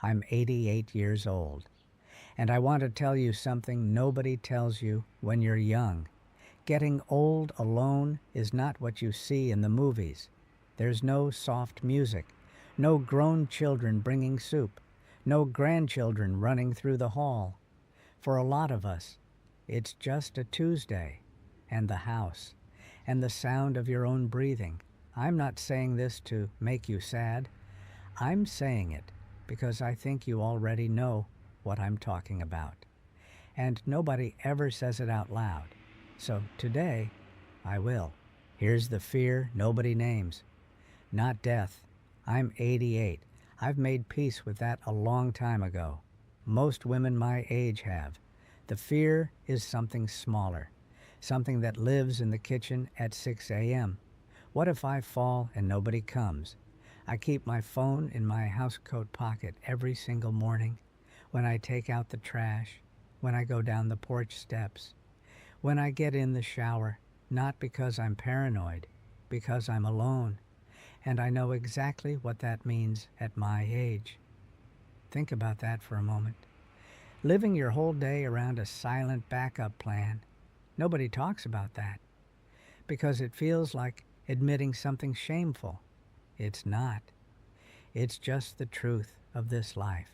I'm 88 years old, and I want to tell you something nobody tells you when you're young. Getting old alone is not what you see in the movies. There's no soft music, no grown children bringing soup, no grandchildren running through the hall. For a lot of us, it's just a Tuesday, and the house, and the sound of your own breathing. I'm not saying this to make you sad. I'm saying it because I think you already know what I'm talking about. And nobody ever says it out loud. So today, I will. Here's the fear nobody names. Not death. I'm 88. I've made peace with that a long time ago. Most women my age have. The fear is something smaller, something that lives in the kitchen at 6 a.m. What if I fall and nobody comes? I keep my phone in my housecoat pocket every single morning, when I take out the trash, when I go down the porch steps, when I get in the shower, not because I'm paranoid, because I'm alone, and I know exactly what that means at my age. Think about that for a moment. Living your whole day around a silent backup plan. Nobody talks about that, because it feels like admitting something shameful. It's not. It's just the truth of this life.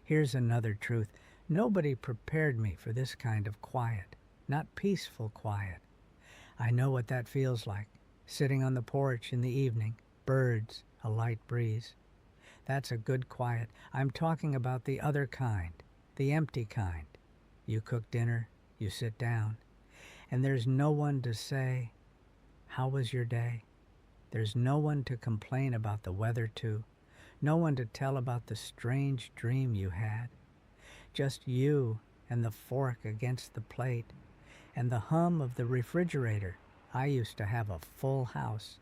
Here's another truth. Nobody prepared me for this kind of quiet, not peaceful quiet. I know what that feels like, sitting on the porch in the evening, birds, a light breeze. That's a good quiet. I'm talking about the other kind, the empty kind. You cook dinner, you sit down, and there's no one to say, "How was your day?" There's no one to complain about the weather to, no one to tell about the strange dream you had. Just you and the fork against the plate and the hum of the refrigerator. I used to have a full house.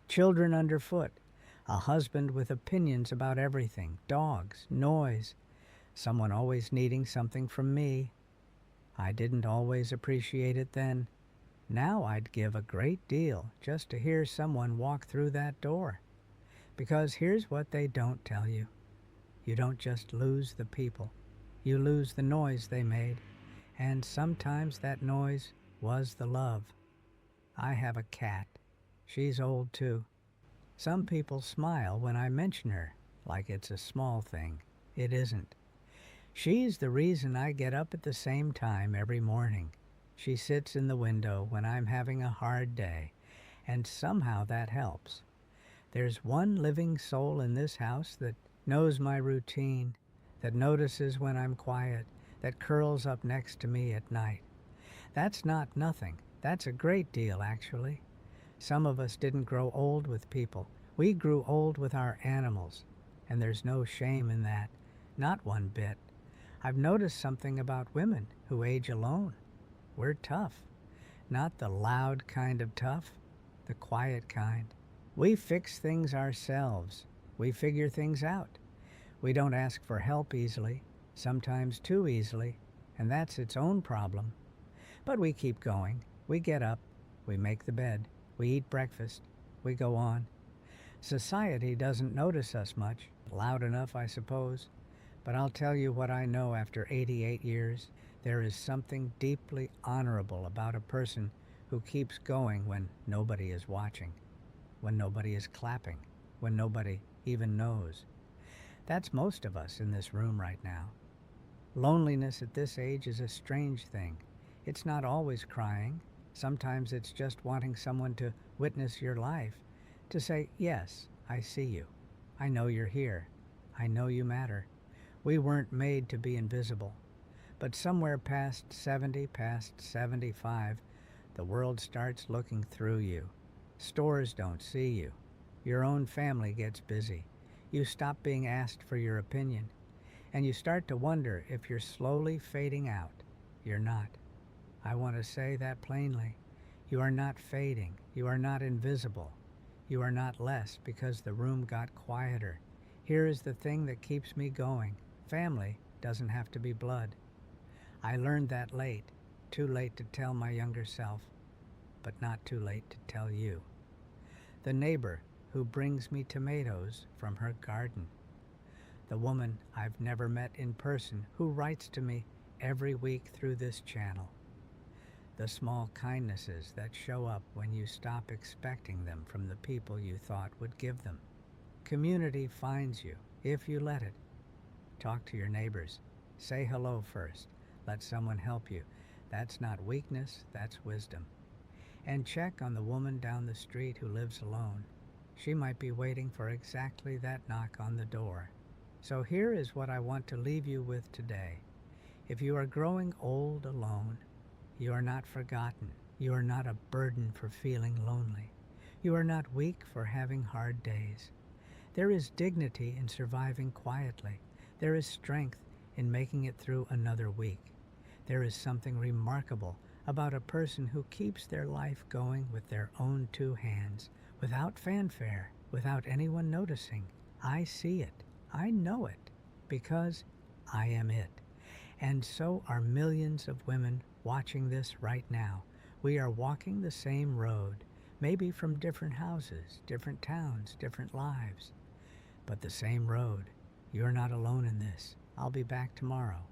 Children underfoot, a husband with opinions about everything, dogs, noise, someone always needing something from me. I didn't always appreciate it then. Now I'd give a great deal just to hear someone walk through that door. Because here's what they don't tell you. You don't just lose the people. You lose the noise they made. And sometimes that noise was the love. I have a cat. She's old too. Some people smile when I mention her, like it's a small thing. It isn't. She's the reason I get up at the same time every morning. She sits in the window when I'm having a hard day, and somehow that helps. There's one living soul in this house that knows my routine, that notices when I'm quiet, that curls up next to me at night. That's not nothing. That's a great deal, actually. Some of us didn't grow old with people. We grew old with our animals, and there's no shame in that, not one bit. I've noticed something about women who age alone. We're tough. Not the loud kind of tough, the quiet kind. We fix things ourselves. We figure things out. We don't ask for help easily, sometimes too easily, and that's its own problem. But we keep going. We get up. We make the bed. We eat breakfast. We go on. Society doesn't notice us much. Loud enough, I suppose. But I'll tell you what I know after 88 years. There is something deeply honorable about a person who keeps going when nobody is watching, when nobody is clapping, when nobody even knows. That's most of us in this room right now. Loneliness at this age is a strange thing. It's not always crying. Sometimes it's just wanting someone to witness your life, to say, "Yes, I see you. I know you're here. I know you matter." We weren't made to be invisible. But somewhere past 70, past 75, the world starts looking through you. Stores don't see you. Your own family gets busy. You stop being asked for your opinion. And you start to wonder if you're slowly fading out. You're not. I want to say that plainly. You are not fading. You are not invisible. You are not less because the room got quieter. Here is the thing that keeps me going. Family doesn't have to be blood. I learned that late, too late to tell my younger self, but not too late to tell you. The neighbor who brings me tomatoes from her garden. the woman I've never met in person who writes to me every week through this channel. The small kindnesses that show up when you stop expecting them from the people you thought would give them. Community finds you if you let it. Talk to your neighbors. Say hello first. Let someone help you. That's not weakness, that's wisdom. And check on the woman down the street who lives alone. She might be waiting for exactly that knock on the door. So here is what I want to leave you with today. If you are growing old alone, you are not forgotten. You are not a burden for feeling lonely. You are not weak for having hard days. There is dignity in surviving quietly. There is strength in making it through another week. There is something remarkable about a person who keeps their life going with their own two hands, without fanfare, without anyone noticing. I see it. I know it, because I am it. And so are millions of women watching this right now. We are walking the same road, maybe from different houses, different towns, different lives, but the same road. You're not alone in this. I'll be back tomorrow.